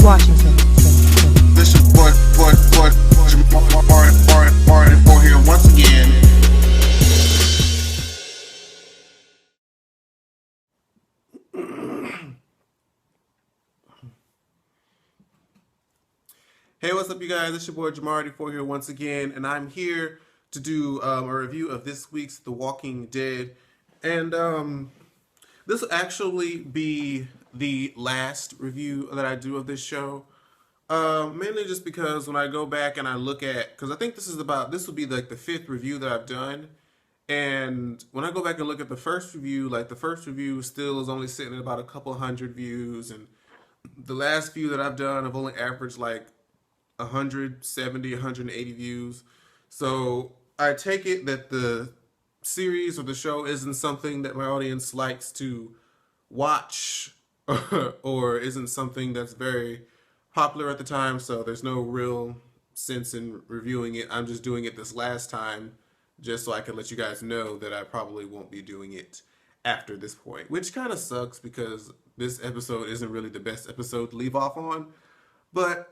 Washington. This your boy, Marty for here once again. Hey, what's up, you guys? It's your boy Jamarty4 here once again, and I'm here to do a review of this week's The Walking Dead. And this will actually be the last review that I do of this show. Mainly just because when I go back and I look at, because I think this will be like the 5th review that I've done. And when I go back and look at the first review, like the first review still is only sitting at about a couple hundred views. And the last few that I've done have only averaged like 170, 180 views. So I take it that the series or the show isn't something that my audience likes to watch or isn't something that's very popular at the time. So there's no real sense in reviewing it. I'm just doing it this last time just so I can let you guys know that I probably won't be doing it after this point, which kind of sucks because this episode isn't really the best episode to leave off on. But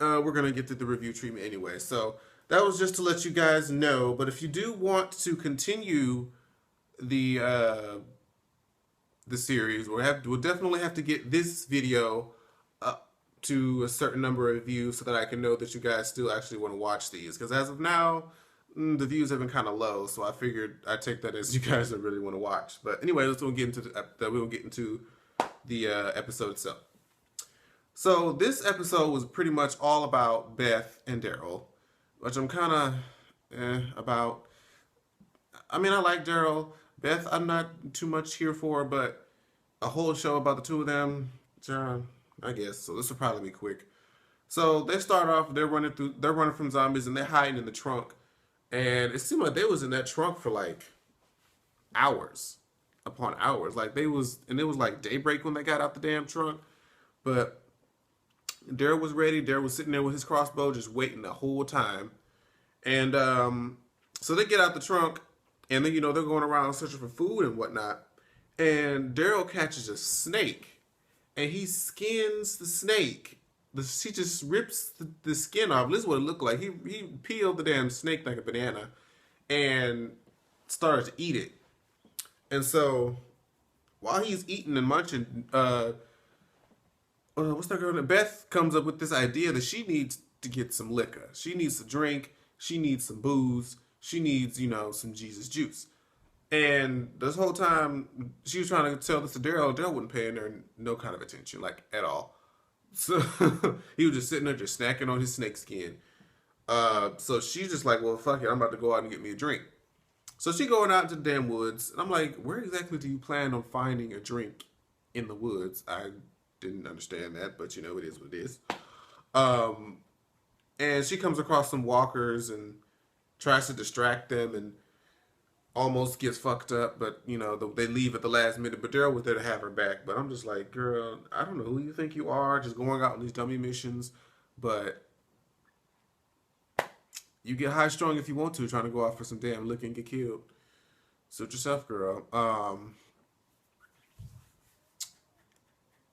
we're going to get to the review treatment anyway. So that was just to let you guys know. But if you do want to continue the series, we'll definitely have to get this video up to a certain number of views so that I can know that you guys still actually want to watch these. Because as of now, the views have been kind of low. So I figured I'd take that as you guys don't really want to watch. But anyway, we'll get into the episode itself. So this episode was pretty much all about Beth and Daryl, which I'm kind of about. I mean, I like Daryl. Beth, I'm not too much here for, but a whole show about the two of them, I guess. So this will probably be quick. So they start off, they're running from zombies, and they're hiding in the trunk. And it seemed like they was in that trunk for like hours upon hours. It was like daybreak when they got out the damn trunk. But Daryl was ready. Daryl was sitting there with his crossbow, just waiting the whole time. And so they get out the trunk, and then, they're going around searching for food and whatnot. And Daryl catches a snake, and he skins the snake. He just rips the skin off. This is what it looked like. He peeled the damn snake like a banana and started to eat it. And so while he's eating and munching, what's that girl? Beth comes up with this idea that she needs to get some liquor. She needs to drink. She needs some booze. She needs, some Jesus juice. And this whole time, she was trying to tell this to Daryl. Daryl wasn't paying her no kind of attention, like, at all. So he was just sitting there, just snacking on his snake skin. So she's just like, well, fuck it. I'm about to go out and get me a drink. So she going out into the damn woods. And I'm like, where exactly do you plan on finding a drink in the woods? I didn't understand that, but it is what it is. And she comes across some walkers and tries to distract them and almost gets fucked up, but they leave at the last minute. But Daryl was there to have her back. But I'm just like, girl, I don't know who you think you are, just going out on these dummy missions. But you get high strung if you want to, trying to go out for some damn liquor and get killed. Suit yourself, girl.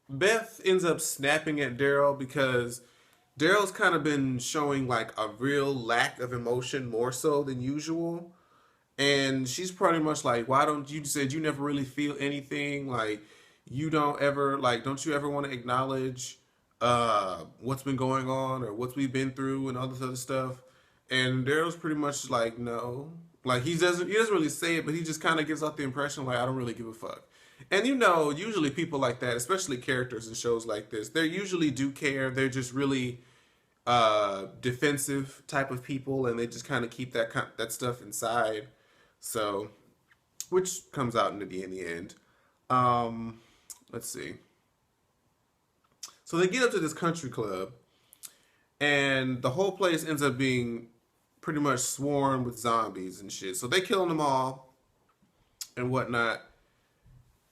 Beth ends up snapping at Daryl because Daryl's kind of been showing like a real lack of emotion, more so than usual. And she's pretty much like, why don't you said you never really feel anything? Like, you don't ever, like, don't you ever want to acknowledge what's been going on or what we've been through and all this other stuff? And Daryl's pretty much like, no. Like, he doesn't really say it, but he just kind of gives off the impression like, I don't really give a fuck. And usually people like that, especially characters in shows like this, they usually do care. They're just really defensive type of people, and they just kind of keep that stuff inside. So, which comes out in the end. Let's see. So they get up to this country club, and the whole place ends up being pretty much swarmed with zombies and shit. So they killing them all and whatnot.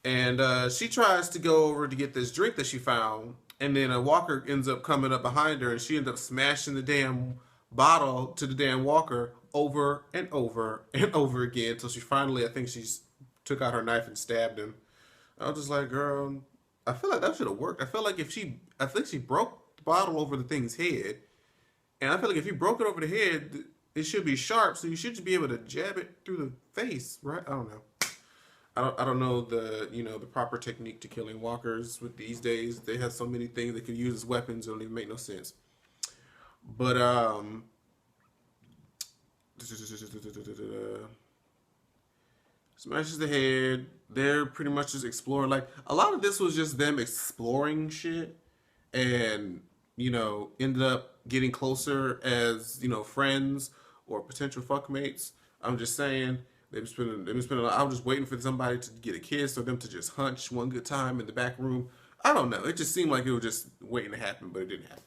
And she tries to go over to get this drink that she found, and then a walker ends up coming up behind her, and she ends up smashing the damn bottle to the damn walker over and over and over again until she finally, I think she took out her knife and stabbed him. I was just like, girl, I feel like that should have worked. I think she broke the bottle over the thing's head, and I feel like if you broke it over the head, it should be sharp, so you should just be able to jab it through the face, right? I don't know. I don't know the proper technique to killing walkers with these days. They have so many things they could use as weapons. It don't even make no sense. But smashes the head. They're pretty much just exploring. Like a lot of this was just them exploring shit, and ended up getting closer as friends or potential fuckmates. I'm just saying they've been spending. I was just waiting for somebody to get a kiss or them to just hunch one good time in the back room. I don't know. It just seemed like it was just waiting to happen, but it didn't happen.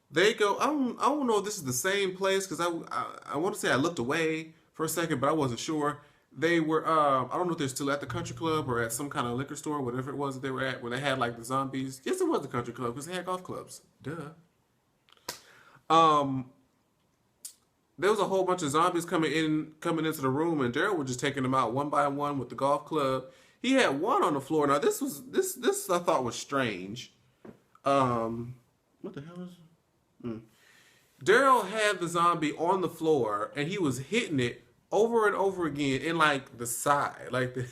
They go. I don't know if this is the same place because I want to say I looked away for a second, but I wasn't sure. They were. I don't know if they're still at the country club or at some kind of liquor store, whatever it was that they were at, where they had like the zombies. Yes, it was the country club because they had golf clubs. Duh. Um, there was a whole bunch of zombies coming into the room, and Daryl was just taking them out one by one with the golf club. He had one on the floor. Now this I thought was strange. What the hell is? Hmm. Daryl had the zombie on the floor, and he was hitting it over and over again in like the side, like the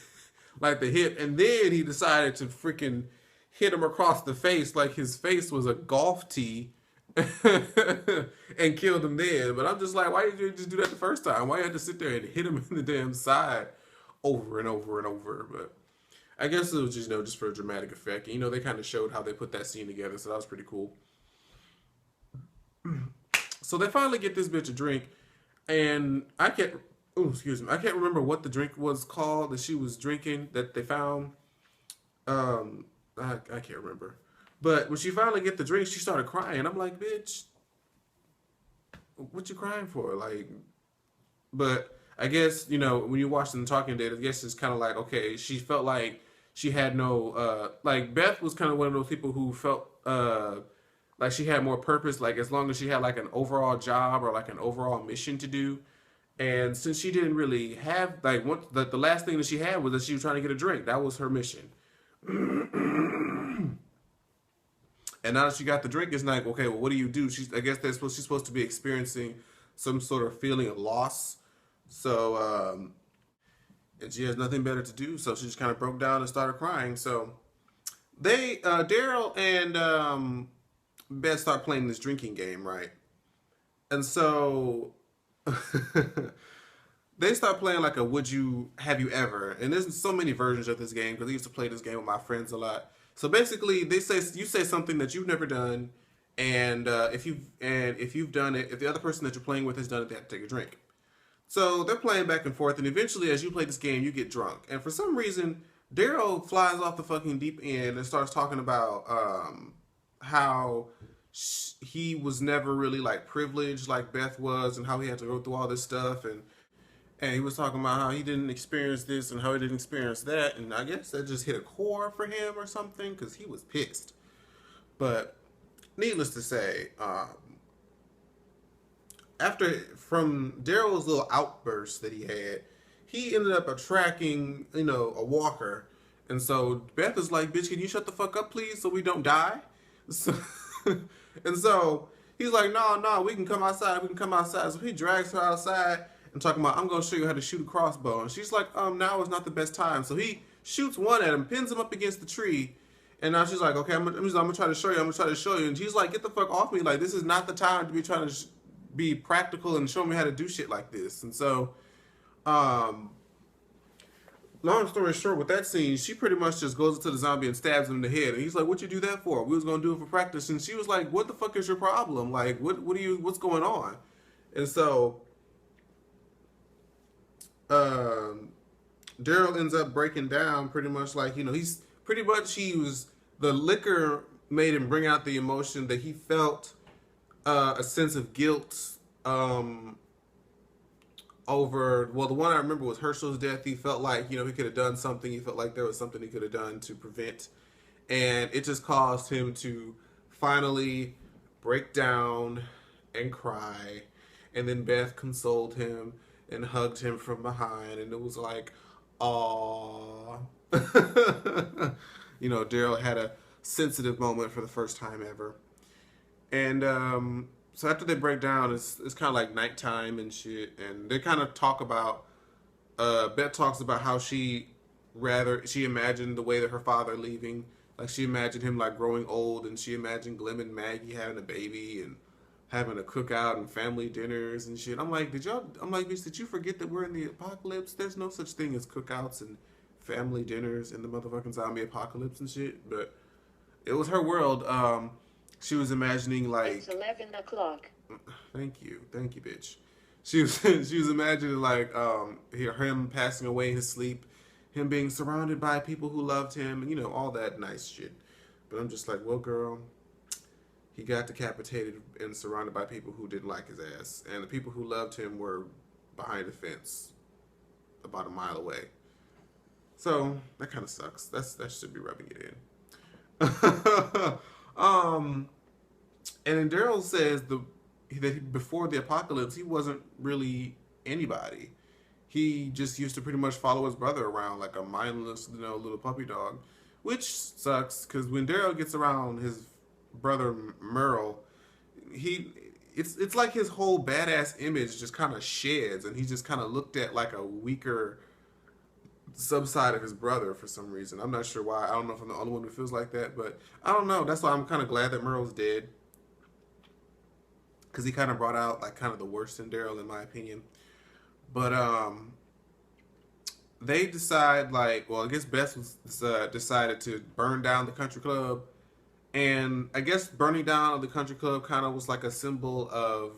like the hip, and then he decided to freaking hit him across the face, like his face was a golf tee, and killed him then. But I'm just like, why did you just do that the first time? Why you had to sit there and hit him in the damn side over and over and over? But I guess it was just just for a dramatic effect. And, they kind of showed how they put that scene together, so that was pretty cool. So they finally get this bitch a drink, and I can't. Oh, excuse me. I can't remember what the drink was called that she was drinking that they found. I can't remember. But when she finally get the drink, she started crying. I'm like, bitch, what you crying for? Like, but I guess when you watch them talking dead, I guess it's kind of like okay, she felt like she had no like Beth was kind of one of those people who felt like she had more purpose. Like as long as she had like an overall job or like an overall mission to do. And since she didn't really have like the last thing that she had was that she was trying to get a drink. That was her mission. And now that she got the drink, it's like, okay, well, what do you do? I guess she's supposed to be experiencing some sort of feeling of loss. So, and she has nothing better to do. So she just kind of broke down and started crying. So Daryl and Beth start playing this drinking game, right? And so they start playing like a would you have you ever, and there's so many versions of this game because I used to play this game with my friends a lot. So basically, you say something that you've never done, and if you've done it, if the other person that you're playing with has done it, they have to take a drink. So they're playing back and forth, and eventually, as you play this game, you get drunk, and for some reason, Daryl flies off the fucking deep end and starts talking about how he was never really like privileged like Beth was, and how he had to go through all this stuff, and he was talking about how he didn't experience this and how he didn't experience that, and I guess that just hit a core for him or something because he was pissed. But needless to say, after from Daryl's little outburst that he ended up attracting a walker, and so Beth is like, "Bitch, can you shut the fuck up, please, so we don't die?" So, and so he's like, "No, no, we can come outside. We can come outside." So he drags her outside and talking about, "I'm gonna show you how to shoot a crossbow." And she's like, now is not the best time." So he shoots one at him, pins him up against the tree, and now she's like, "Okay, I'm gonna try to show you. I'm gonna try to show you." And she's like, "Get the fuck off me! Like this is not the time to be trying to be practical and show me how to do shit like this." And so, um, long story short, with that scene, she pretty much just goes into the zombie and stabs him in the head. And he's like, "What you do that for? We was gonna do it for practice." And she was like, "What the fuck is your problem? Like, what's going on?" And so, um, Daryl ends up breaking down pretty much like he's pretty much he was the liquor made him bring out the emotion that he felt a sense of guilt over the one I remember was Herschel's death. He felt like he could have done something. He felt like there was something he could have done to prevent, and it just caused him to finally break down and cry. And then Beth consoled him, and hugged him from behind, and it was like, aww. You know, Daryl had a sensitive moment for the first time ever. And so after they break down, it's kind of like nighttime and shit, and they kind of talk about. Beth talks about how she imagined the way that her father leaving, like she imagined him like growing old, and she imagined Glenn and Maggie having a baby and having a cookout and family dinners and shit. I'm like, bitch, did you forget that we're in the apocalypse? There's no such thing as cookouts and family dinners in the motherfucking zombie apocalypse and shit. But it was her world. She was imagining like it's 11 o'clock. Thank you, bitch. She was imagining like him passing away in his sleep, him being surrounded by people who loved him, and you know all that nice shit. But I'm just like, well, girl, he got decapitated and surrounded by people who didn't like his ass, and the people who loved him were behind a fence, about a mile away. So that kind of sucks. That should be rubbing it in. And then Daryl says that before the apocalypse, he wasn't really anybody. He just used to pretty much follow his brother around like a mindless, little puppy dog, which sucks because when Daryl gets around his brother Merle, it's like his whole badass image just kind of sheds, and he's just kind of looked at like a weaker subside of his brother for some reason. I'm not sure why. I don't know if I'm the only one who feels like that, but I don't know. That's why I'm kind of glad that Merle's dead, because he kind of brought out like kind of the worst in Daryl, in my opinion. But they decide like, well, I guess Beth was decided to burn down the country club, and I guess burning down the country club kind of was like a symbol of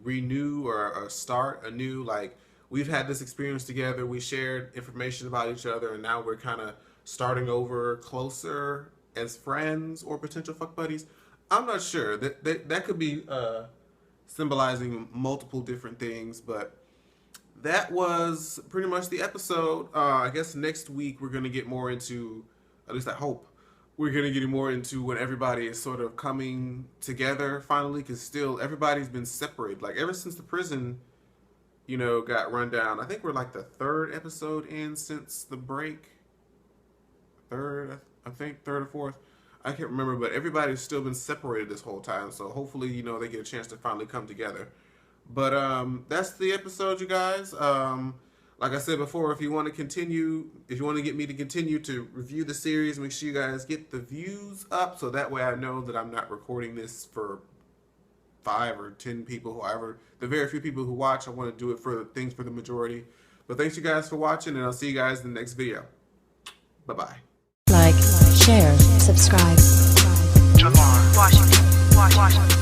renew or a start anew. Like, we've had this experience together, we shared information about each other, and now we're kind of starting over closer as friends or potential fuck buddies. I'm not sure. That could be symbolizing multiple different things, but that was pretty much the episode. I guess next week we're going to get more into, at least I hope, we're going to get more into when everybody is sort of coming together finally, because still everybody's been separated. Like, ever since the prison, got run down. I think we're like the third episode in since the break. Third or fourth. I can't remember, but everybody's still been separated this whole time. So hopefully, they get a chance to finally come together. But that's the episode, you guys. Like I said before, if you want to get me to continue to review the series, make sure you guys get the views up, so that way I know that I'm not recording this for 5 or 10 people, however, the very few people who watch. I want to do it for the majority. But thanks you guys for watching, and I'll see you guys in the next video. Bye-bye. Like, share, subscribe. Washington.